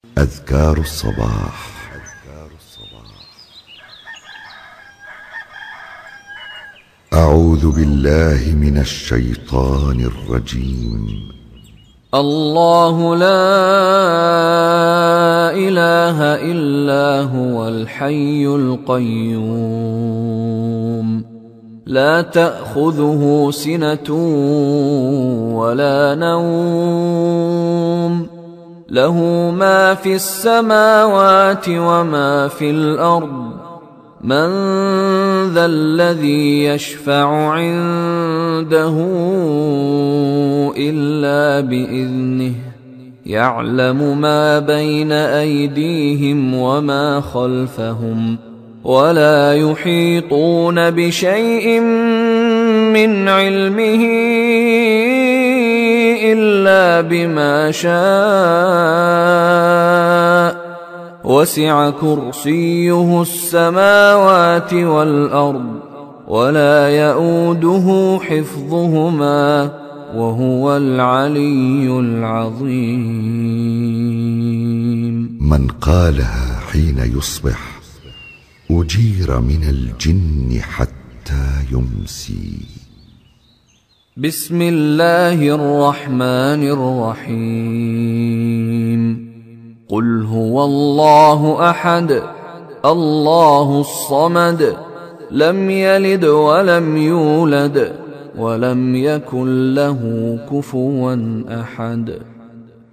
أذكار الصباح. أعوذ بالله من الشيطان الرجيم. الله لا إله إلا هو الحي القيوم لا تأخذه سنة ولا نوم له ما في السماوات وما في الأرض من ذا الذي يشفع عنده إلا بإذنه يعلم ما بين أيديهم وما خلفهم ولا يحيطون بشيء من علمه إلا بما شاء وسع كرسيه السماوات والأرض ولا يئوده حفظهما وهو العلي العظيم. من قالها حين يصبح أجير من الجن حتى يمسي. بسم الله الرحمن الرحيم. قل هو الله أحد الله الصمد لم يلد ولم يولد ولم يكن له كفوا أحد.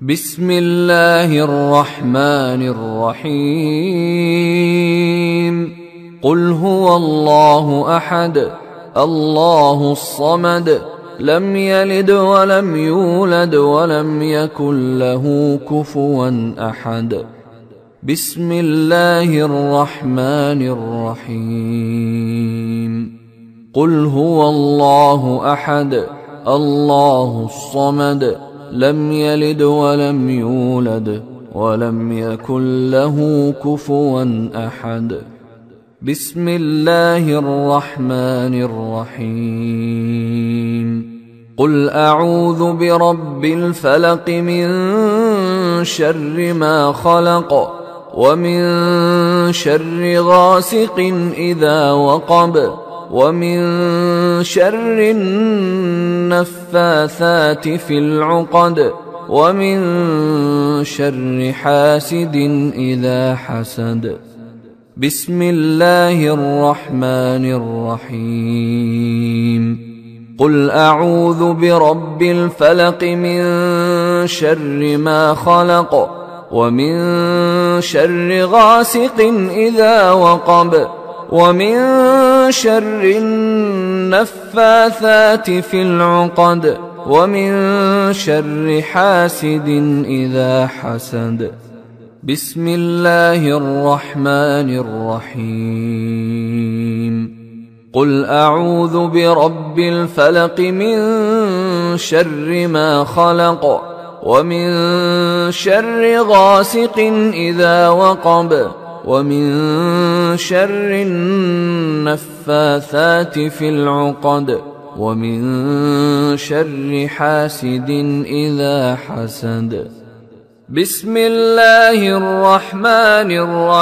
بسم الله الرحمن الرحيم. قل هو الله أحد الله الصمد لم يلد ولم يولد ولم يكن له كفوا أحد. بسم الله الرحمن الرحيم. قل هو الله أحد الله الصمد لم يلد ولم يولد ولم يكن له كفوا أحد. بسم الله الرحمن الرحيم. قل أعوذ برب الفلق من شر ما خلق ومن شر غاسق إذا وقب ومن شر النفاثات في العقد ومن شر حاسد إذا حسد. بسم الله الرحمن الرحيم. قل أعوذ برب الفلق من شر ما خلق ومن شر غاسق إذا وقب ومن شر النفاثات في العقد ومن شر حاسد إذا حسد. بسم الله الرحمن الرحيم. قل أعوذ برب الفلق من شر ما خلق ومن شر غاسق إذا وقب ومن شر النفاثات في العقد ومن شر حاسد إذا حسد. بسم الله الرحمن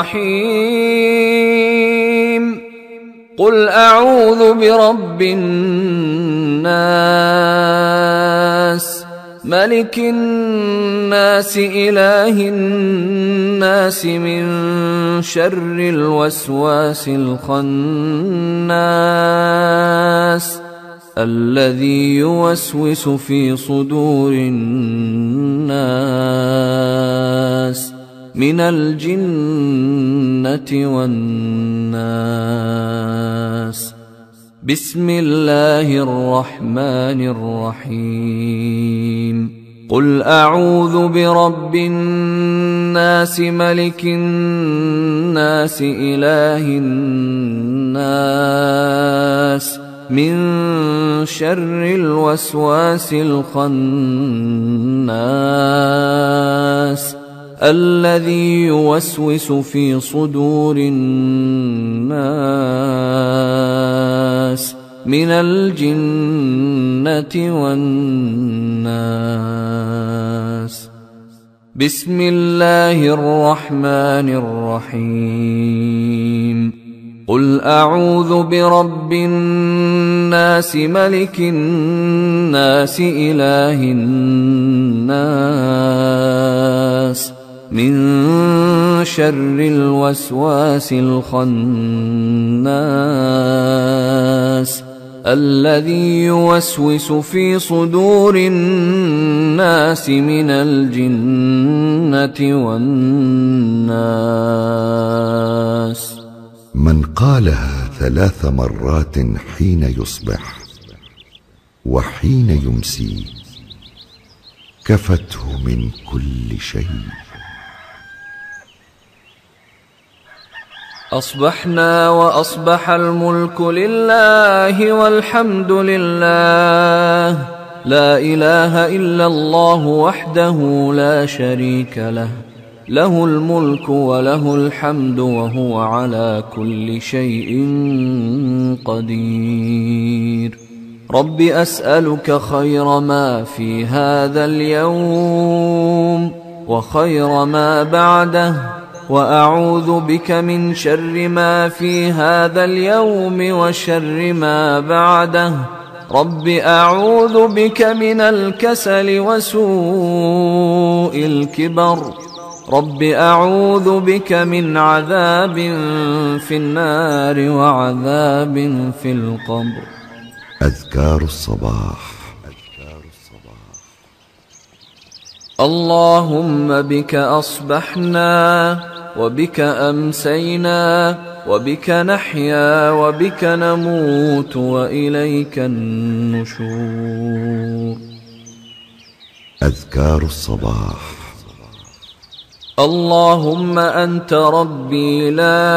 الرحيم. قل أعوذ برب الناس ملك الناس إله الناس من شر الوسواس الخناس الذي يوسوس في صدور الناس من الجنة والناس. بسم الله الرحمن الرحيم. قل أعوذ برب الناس ملك الناس إله الناس من شر الوسواس الخناس الذي يوسوس في صدور الناس من الجنة والناس. بسم الله الرحمن الرحيم قل أعوذ برب الناس ملك الناس إله الناس من شر الوسواس الخناس الذي يوسوس في صدور الناس من الجنة والناس. من قالها 3 مرات حين يصبح وحين يمسي كفته من كل شيء. أصبحنا وأصبح الملك لله والحمد لله لا إله إلا الله وحده لا شريك له له الملك وله الحمد وهو على كل شيء قدير. رب أسألك خير ما في هذا اليوم وخير ما بعده وأعوذ بك من شر ما في هذا اليوم وشر ما بعده. رب أعوذ بك من الكسل وسوء الكبر. رب أعوذ بك من عذاب في النار وعذاب في القبر. أذكار الصباح. اللهم بك أصبحنا وبك أمسينا وبك نحيا وبك نموت وإليك النشور. أذكار الصباح. اللهم أنت ربي لا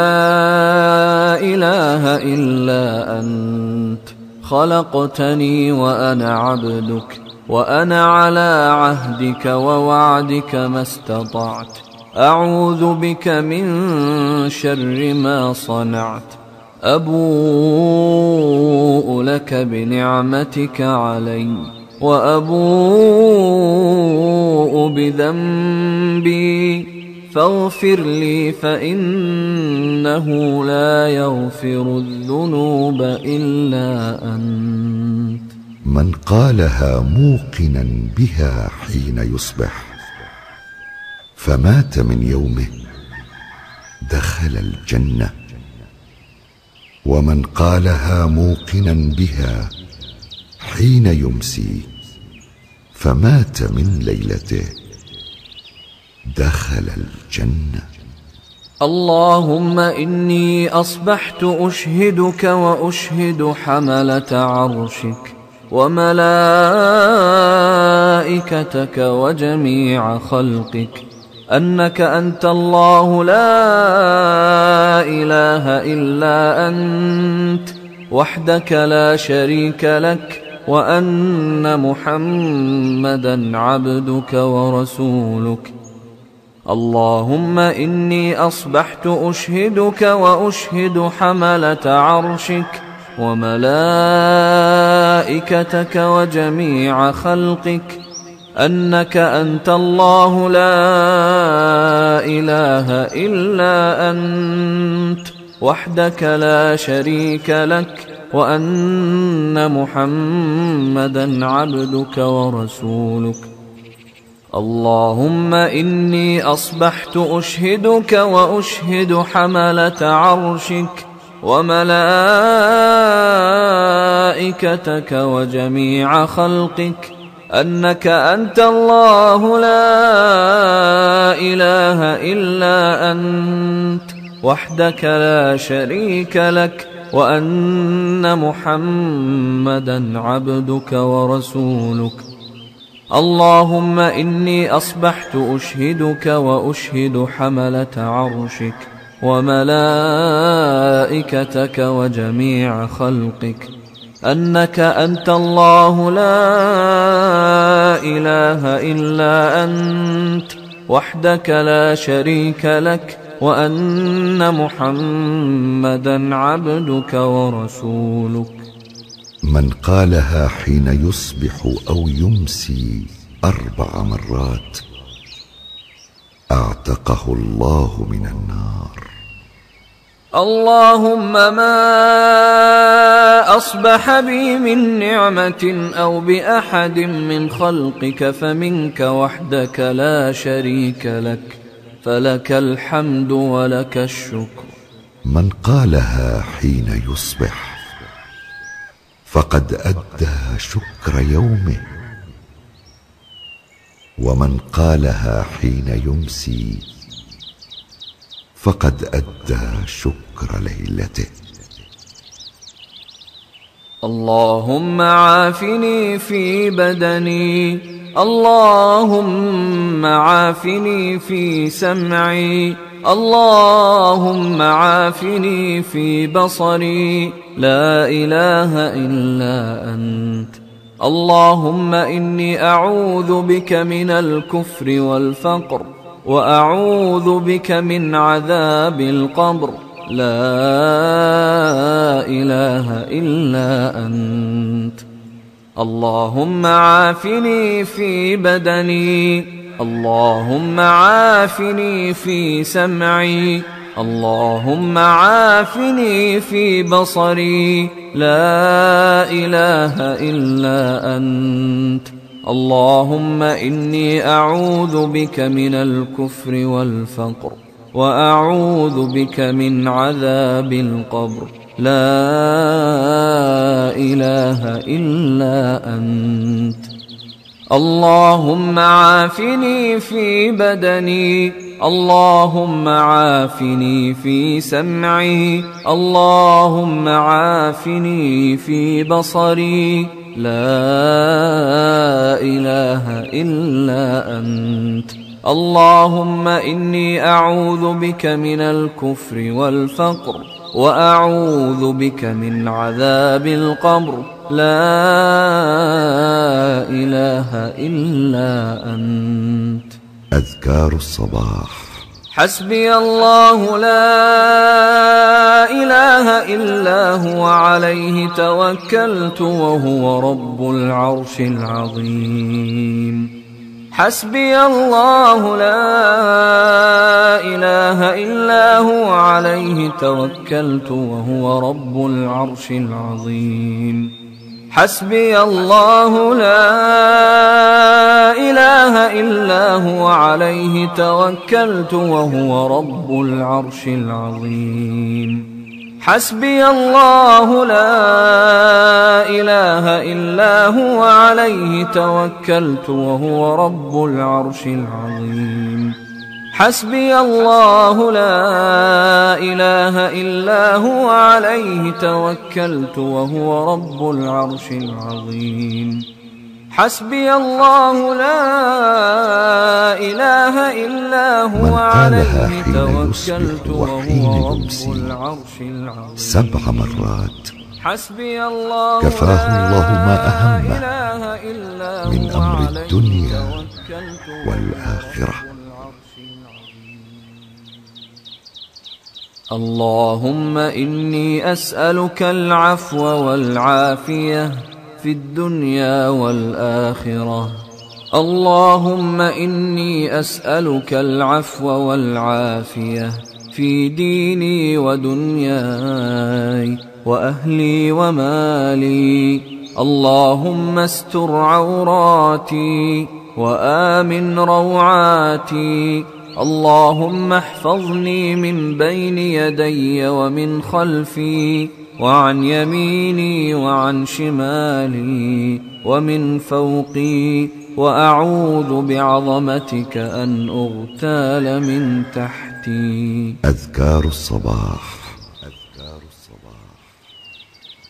إله إلا أنت خلقتني وأنا عبدك وأنا على عهدك ووعدك ما استطعت. أعوذ بك من شر ما صنعت. أبوء لك بنعمتك علي وأبوء بذنبي فاغفر لي فإنه لا يغفر الذنوب إلا أنت. من قالها موقنا بها حين يصبح فمات من يومه دخل الجنة. ومن قالها موقنا بها حين يمسي فمات من ليلته دخل الجنة. اللهم إني أصبحت أشهدك وأشهد حملة عرشك وملائكتك وجميع خلقك أنك أنت الله لا إله إلا أنت وحدك لا شريك لك وأن محمدا عبدك ورسولك. اللهم إني أصبحت أشهدك وأشهد حملة عرشك وملائكتك وجميع خلقك أنك أنت الله لا إله إلا أنت وحدك لا شريك لك وأن محمدا عبدك ورسولك. اللهم إني أصبحت أشهدك وأشهد حملة عرشك وملائكتك وجميع خلقك أنك أنت الله لا إله إلا أنت وحدك لا شريك لك وأن محمدا عبدك ورسولك. اللهم إني أصبحت أشهدك وأشهد حملة عرشك وملائكتك وجميع خلقك أنك أنت الله لا إله إلا أنت وحدك لا شريك لك وأن محمدا عبدك ورسولك. من قالها حين يصبح أو يمسي 4 مرات أعتقه الله من النار. اللهم ما أصبح بي من نعمة أو بأحد من خلقك فمنك وحدك لا شريك لك، فلك الحمد ولك الشكر. من قالها حين يصبح فقد أدى شكر يومه، ومن قالها حين يمسي فقد أدى شكر ليلته. اللهم عافني في بدني، اللهم عافني في سمعي، اللهم عافني في بصري، لا إله إلا أنت. اللهم إني أعوذ بك من الكفر والفقر، وأعوذ بك من عذاب القبر، لا إله إلا أنت. اللهم عافني في بدني، اللهم عافني في سمعي، اللهم عافني في بصري، لا إله إلا أنت. اللهم إني أعوذ بك من الكفر والفقر، وأعوذ بك من عذاب القبر، لا إله إلا أنت. اللهم عافني في بدني، اللهم عافني في سمعي، اللهم عافني في بصري، لا إله إلا أنت. اللهم إني أعوذ بك من الكفر والفقر، وأعوذ بك من عذاب القبر، لا إله إلا أنت. أذكار الصباح. حسبي الله لا إله إلا هو عليه توكلت وهو رب العرش العظيم. حسبي الله لا إله إلا هو عليه توكلت وهو رب العرش العظيم. حسبي الله لا إله إلا هو عليه توكلت وهو رب العرش العظيم. حسبي الله لا إله إلا هو عليه توكلت وهو رب العرش العظيم. حسبي الله لا إله إلا هو عليه توكلت وهو رب العرش العظيم. حسبي الله لا إله إلا هو عليه توكلت وهو رب العرش العظيم. 7 مرات حسبي الله كفاه الله ما أهمه أهمه من أمر الدنيا والآخرة. اللهم إني أسألك العفو والعافية في الدنيا والآخرة. اللهم إني أسألك العفو والعافية في ديني ودنياي وأهلي ومالي. اللهم استر عوراتي وآمن روعاتي. اللهم احفظني من بين يدي ومن خلفي وعن يميني وعن شمالي ومن فوقي، وأعوذ بعظمتك أن أغتال من تحتي. أذكار الصباح.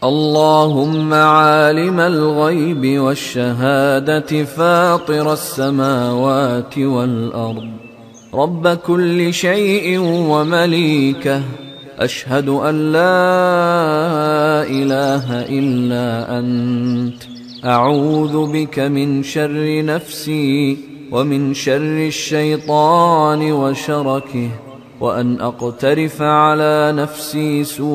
اللهم عالم الغيب والشهادة فاطر السماوات والأرض، رب كل شيء ومليكه، أشهد أن لا إله إلا أنت. أعوذ بك من شر نفسي ومن شر الشيطان وشركه، وأن أقترف على نفسي سوءا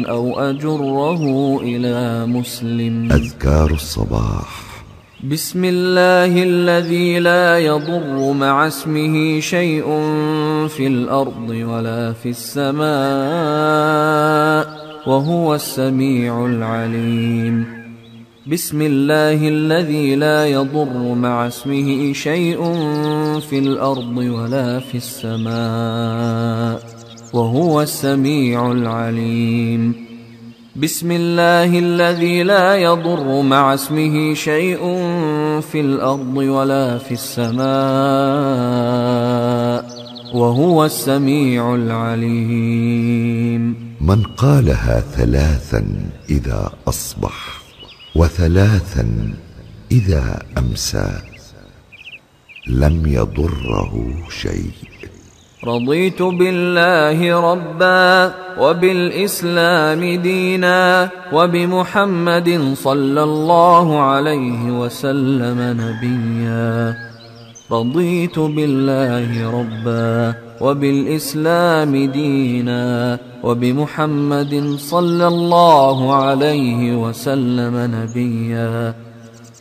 أو أجره إلى مسلم. أذكار الصباح. بسم الله الذي لا يضر مع اسمه شيء في الأرض ولا في السماء وهو السميع العليم. بسم الله الذي لا يضر مع اسمه شيء في الأرض ولا في السماء وهو السميع العليم. بسم الله الذي لا يضر مع اسمه شيء في الأرض ولا في السماء وهو السميع العليم. من قالها 3 إذا أصبح و3 إذا أمسى لم يضره شيء. رضيت بالله ربا وبالإسلام دينا وبمحمد صلى الله عليه وسلم نبيا. رضيت بالله ربا وبالإسلام دينا وبمحمد صلى الله عليه وسلم نبيا.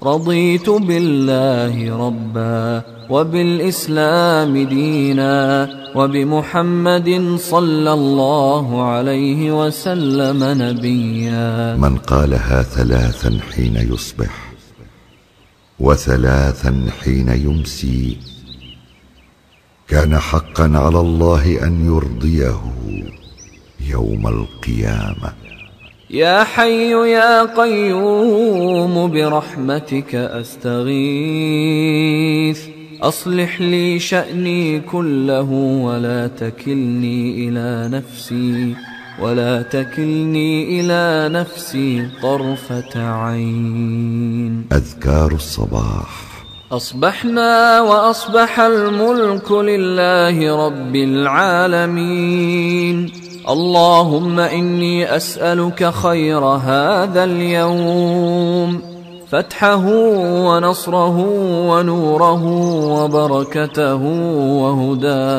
رضيت بالله ربا وبالإسلام دينا وبمحمد صلى الله عليه وسلم نبيا. من قالها 3 حين يصبح و3 حين يمسي كان حقا على الله أن يرضيه يوم القيامة. يا حي يا قيوم برحمتك أستغيث أصلح لي شأني كله ولا تكلني إلى نفسي طرفة عين. أذكار الصباح. أصبحنا وأصبح الملك لله رب العالمين. اللهم إني أسألك خير هذا اليوم، فتحه ونصره ونوره وبركته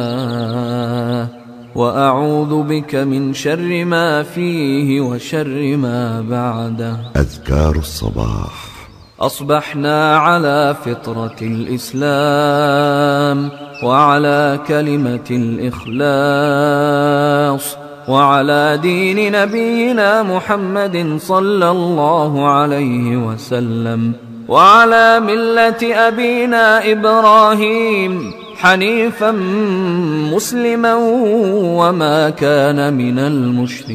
وهداه، وأعوذ بك من شر ما فيه وشر ما بعده. أذكار الصباح. أصبحنا على فطرة الإسلام وعلى كلمة الإخلاص وعلى دين نبينا محمد صلى الله عليه وسلم وعلى ملة أبينا إبراهيم حنيفا مسلما وما كان من المشركين.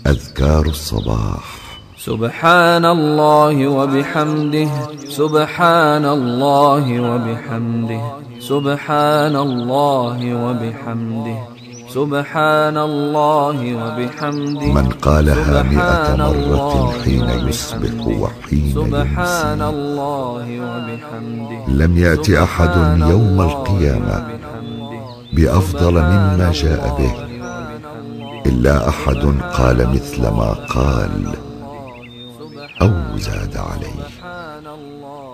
أذكار الصباح. سبحان الله وبحمده سبحان الله وبحمده سبحان الله وبحمده سبحان الله وبحمده. من قالها 100 مرة حين يصبح وحين سبحان يمسي الله وبحمده. لم يأت أحد يوم القيامة بأفضل مما جاء به إلا أحد قال مثل ما قال أو زاد عليه.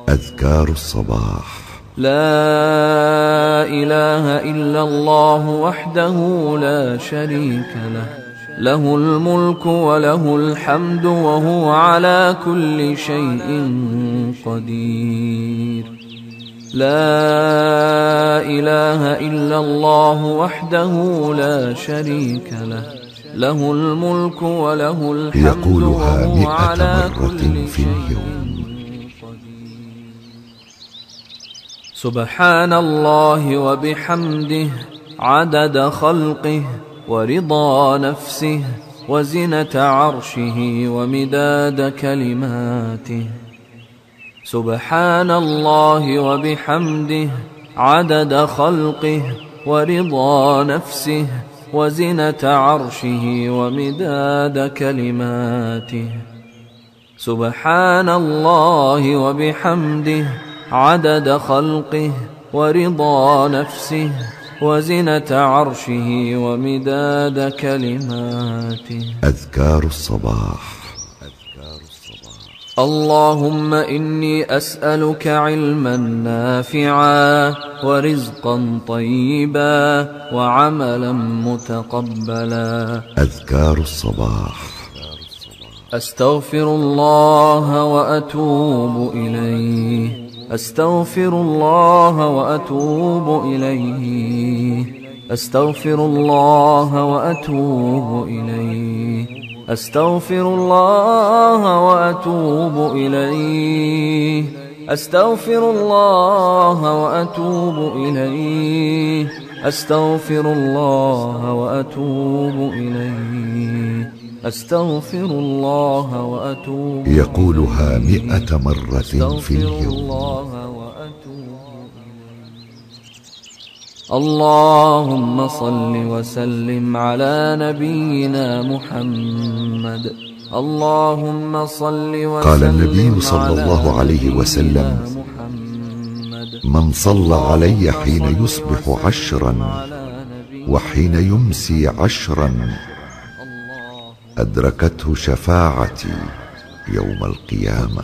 أذكار الصباح. لا إله إلا الله وحده لا شريك له، له الملك وله الحمد وهو على كل شيء قدير. لا إله إلا الله وحده لا شريك له، له الملك وله الحمد يقولها وهو 100 على مرة كل في شيء اليوم. سبحان الله وبحمده عدد خلقه ورضا نفسه وزنة عرشه ومداد كلماته. سبحان الله وبحمده عدد خلقه ورضا نفسه وزنة عرشه ومداد كلماته. سبحان الله وبحمده عدد خلقه ورضا نفسه وزنة عرشه ومداد كلماته. أذكار الصباح. اللهم إني أسألك علما نافعا ورزقا طيبا وعملا متقبلا. أذكار الصباح. أستغفر الله وأتوب إليه أستغفر الله وأتوب إليه أستغفر الله وأتوب إليه أستغفر الله وأتوب إليه أستغفر الله وأتوب إليه أستغفر الله وأتوب إليه أستغفر الله وأتوب إليه. يقولها 100 مرة في اليوم. اللهم صل وسلم على نبينا محمد. اللهم صل وسلم. قال النبي صلى الله عليه وسلم: من صلى علي حين يصبح 10 وحين يمسي 10 أدركته شفاعتي يوم القيامة.